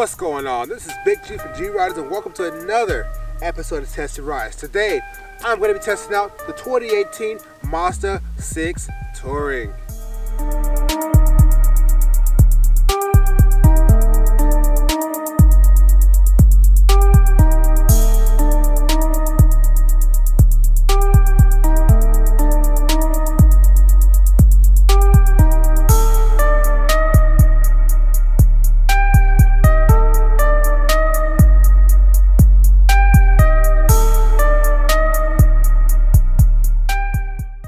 What's going on? This is Big G from RYDIN and welcome to another episode of Tested Rides. Today, I'm going to be testing out the 2018 Mazda6 Touring.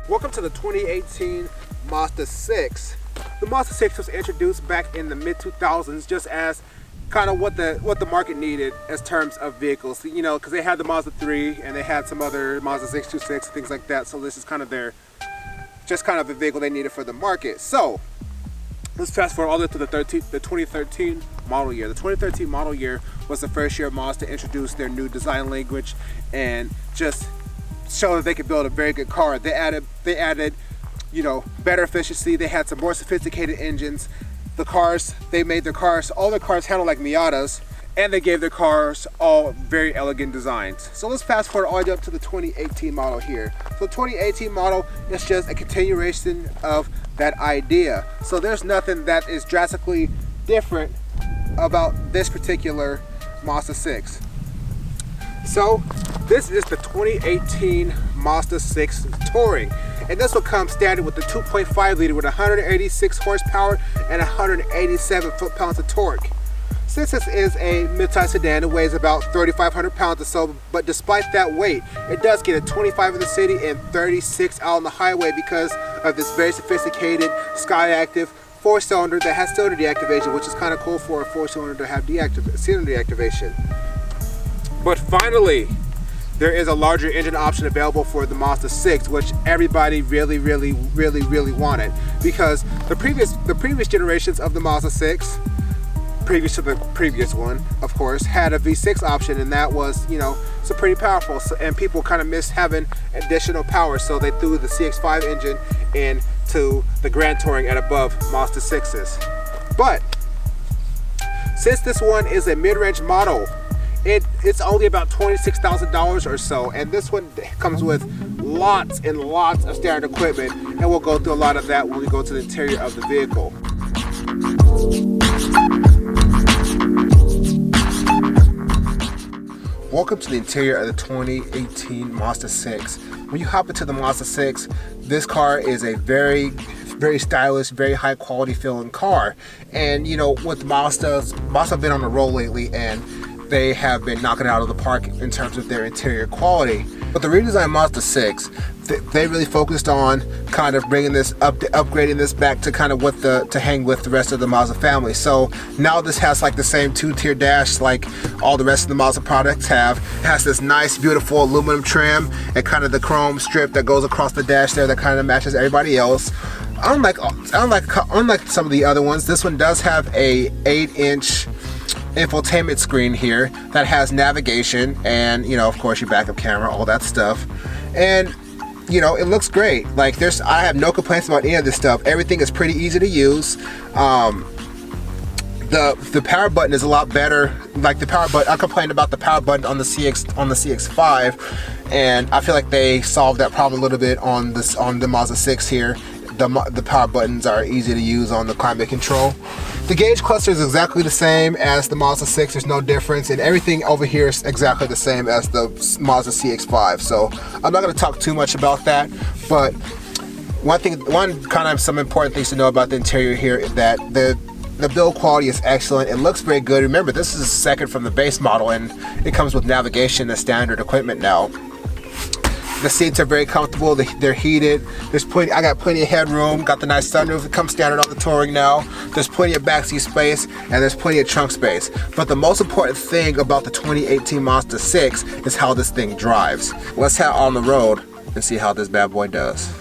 Welcome to the 2018 Mazda6. The Mazda6 was introduced back in the mid-2000s just as kind of what the market needed as terms of vehicles. You know, because they had the Mazda 3 and they had some other Mazda 626, things like that. So this is kind of just kind of a vehicle they needed for the market. So let's fast forward all the way to the 2013 model year. The 2013 model year was the first year Mazda introduced their new design language and just show that they could build a very good car. They added, you know, better efficiency. They had some more sophisticated engines. They made their cars, all their cars handle like Miatas, and they gave their cars all very elegant designs. So let's fast forward all the way up to the 2018 model here. So the 2018 model is just a continuation of that idea. So there's nothing that is drastically different about this particular Mazda 6. So this is the 2018 Mazda6 Touring, and this will come standard with the 2.5 liter with 186 horsepower and 187 foot-pounds of torque. Since this is a mid-size sedan, it weighs about 3,500 pounds or so, but despite that weight, it does get a 25 in the city and 36 out on the highway because of this very sophisticated Skyactiv 4-cylinder that has cylinder deactivation, which is kind of cool for a 4-cylinder to have cylinder deactivation. But finally, there is a larger engine option available for the Mazda 6, which everybody really wanted, because the previous generations of the Mazda 6, previous to the previous one, of course, had a V6 option, and that was, you know, so pretty powerful. So, and people kind of missed having additional power, so they threw the CX-5 engine into the Grand Touring and above Mazda 6s. But since this one is a mid-range model, it's only about $26,000 or so, and this one comes with lots and lots of standard equipment, and we'll go through a lot of that when we go to the interior of the vehicle. Welcome to the interior of the 2018 Mazda 6. When you hop into the Mazda 6, this car is a very stylish, very high quality feeling car. And you know, with Mazda have been on the roll lately, and they have been knocking it out of the park in terms of their interior quality. But the redesigned Mazda 6, they really focused on kind of bringing this upgrading this back to kind of to hang with the rest of the Mazda family. So now this has like the same two-tier dash like all the rest of the Mazda products have. It has this nice, beautiful aluminum trim and kind of the chrome strip that goes across the dash there that kind of matches everybody else. Unlike some of the other ones, this one does have a 8-inch infotainment screen here that has navigation and, you know, of course, your backup camera, all that stuff. And you know, it looks great. Like I have no complaints about any of this stuff. Everything is pretty easy to use. The power button is a lot better. Like the power button, I complained about the power button on the CX-5, and I feel like they solved that problem a little bit on the Mazda 6 here. The power buttons are easy to use on the climate control. The gauge cluster is exactly the same as the Mazda 6. There's no difference, and everything over here is exactly the same as the Mazda CX-5. So I'm not going to talk too much about that, but some important things to know about the interior here is that the build quality is excellent. It looks very good. Remember, this is a second from the base model, and it comes with navigation and standard equipment now. The seats are very comfortable. They're heated. I got plenty of headroom. Got the nice sunroof. It comes standard on the Touring now. There's plenty of backseat space, and there's plenty of trunk space. But the most important thing about the 2018 Mazda 6 is how this thing drives. Let's head on the road and see how this bad boy does.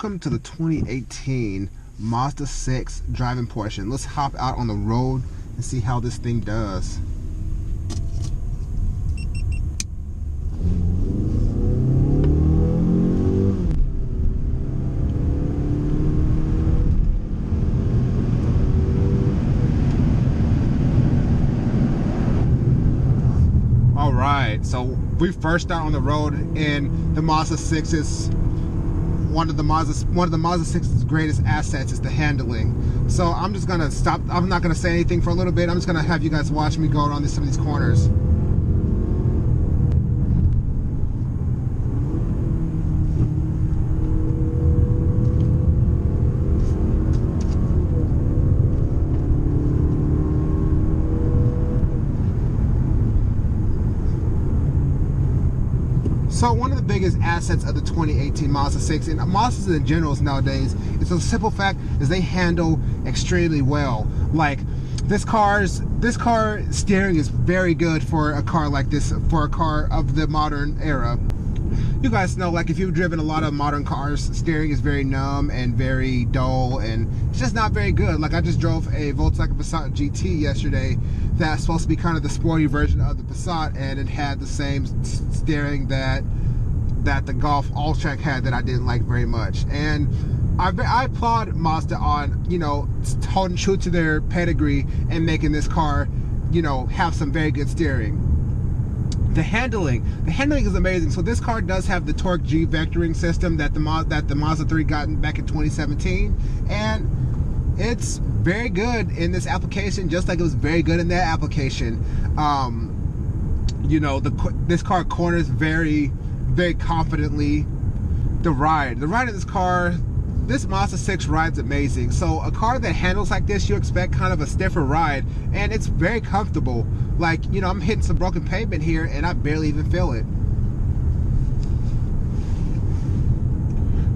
welcome to the 2018 Mazda 6 driving portion. Let's hop out on the road and see how this thing does. Alright, so we first start on the road, and the Mazda 6 is one of the Mazda 6's greatest assets is the handling. So I'm just gonna stop. I'm not gonna say anything for a little bit. I'm just gonna have you guys watch me go around some of these corners. So one of the biggest assets of the 2018 Mazda 6, and Mazdas in general nowadays, is the simple fact is they handle extremely well. Like this car steering is very good for a car like this, for a car of the modern era. You guys know, like if you've driven a lot of modern cars, steering is very numb and very dull, and it's just not very good. Like I just drove a Volkswagen Passat GT yesterday that's supposed to be kind of the sporty version of the Passat, and it had the same steering that the Golf All-Track had that I didn't like very much. And I applaud Mazda on, you know, holding true to their pedigree and making this car, you know, have some very good steering. The handling is amazing. So this car does have the torque G vectoring system that the Mazda 3 got back in 2017, and it's very good in this application, just like it was very good in that application. You know, this car corners very, very confidently. The ride of this car, this Mazda 6 rides amazing. So a car that handles like this, you expect kind of a stiffer ride, and it's very comfortable. Like, you know, I'm hitting some broken pavement here and I barely even feel it,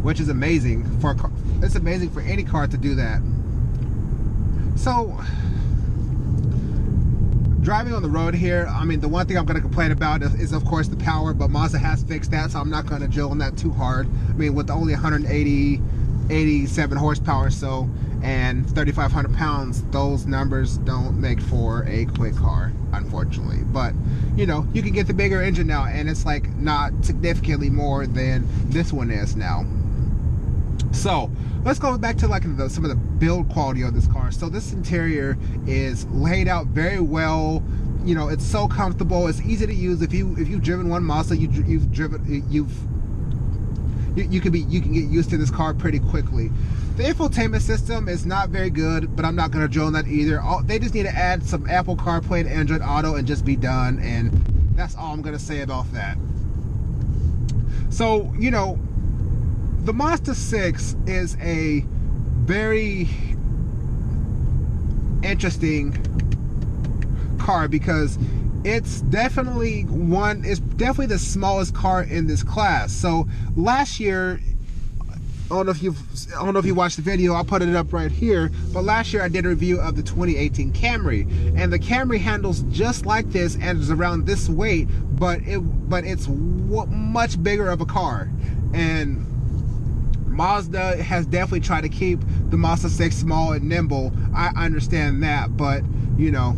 which is amazing for a car. It's amazing for any car to do that. So driving on the road here, I mean, the one thing I'm going to complain about is of course the power, but Mazda has fixed that, so I'm not going to drill on that too hard. I mean, with only 187 horsepower so and 3,500 pounds, those numbers don't make for a quick car, unfortunately. But you know, you can get the bigger engine now, and it's like not significantly more than this one is now. So let's go back to like some of the build quality of this car. So this interior is laid out very well. You know, it's so comfortable. It's easy to use. If you've driven one Mazda, you can get used to this car pretty quickly. The infotainment system is not very good, but I'm not going to drill on that either. They just need to add some Apple CarPlay and Android Auto and just be done, and that's all I'm going to say about that. So, you know, the Mazda 6 is a very interesting car because it's definitely the smallest car in this class. So last year, I don't know if you watched the video, I'll put it up right here, but last year I did a review of the 2018 Camry, and the Camry handles just like this and is around this weight, but it's much bigger of a car. And Mazda has definitely tried to keep the Mazda 6 small and nimble. I understand that, but you know,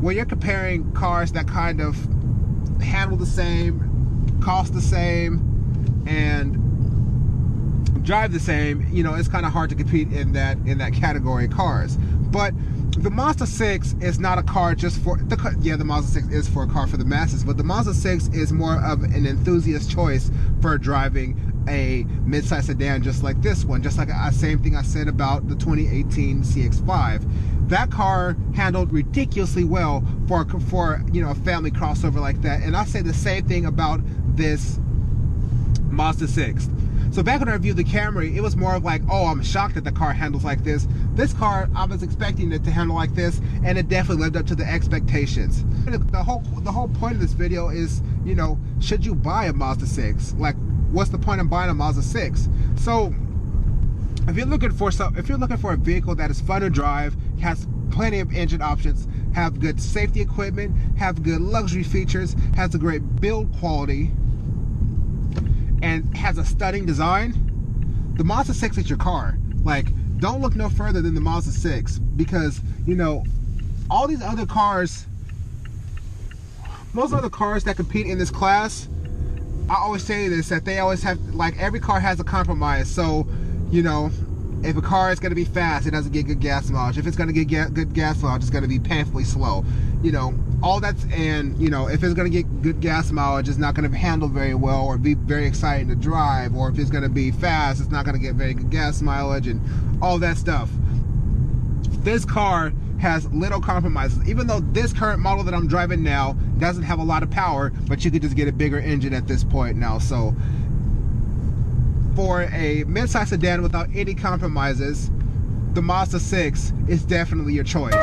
when you're comparing cars that kind of handle the same, cost the same, and drive the same, you know, it's kind of hard to compete in that category of cars. But the Mazda 6 is not a car just for the Mazda 6 is for a car for the masses, but the Mazda 6 is more of an enthusiast choice for driving a midsize sedan just like this one, just like the same thing I said about the 2018 CX-5. That car handled ridiculously well for you know, a family crossover like that, and I say the same thing about this Mazda 6. So back when I reviewed the Camry, it was more of like, oh, I'm shocked that the car handles like this. This car, I was expecting it to handle like this, and it definitely lived up to the expectations. The whole point of this video is, you know, should you buy a Mazda 6? Like, what's the point of buying a Mazda 6? So if you're looking for a vehicle that is fun to drive, has plenty of engine options, have good safety equipment, have good luxury features, has a great build quality, and has a stunning design, the Mazda 6 is your car. Like, don't look no further than the Mazda 6, because, you know, all these other cars, most other cars that compete in this class, I always say this, that they always have, like, every car has a compromise. So, you know, if a car is going to be fast, it doesn't get good gas mileage. If it's going to get good gas mileage, it's going to be painfully slow. You know, all that's, and, you know, if it's going to get good gas mileage, it's not going to handle very well or be very exciting to drive. Or if it's going to be fast, it's not going to get very good gas mileage and all that stuff. This car has little compromises. Even though this current model that I'm driving now doesn't have a lot of power, but you could just get a bigger engine at this point now. So for a midsize sedan without any compromises, the Mazda 6 is definitely your choice.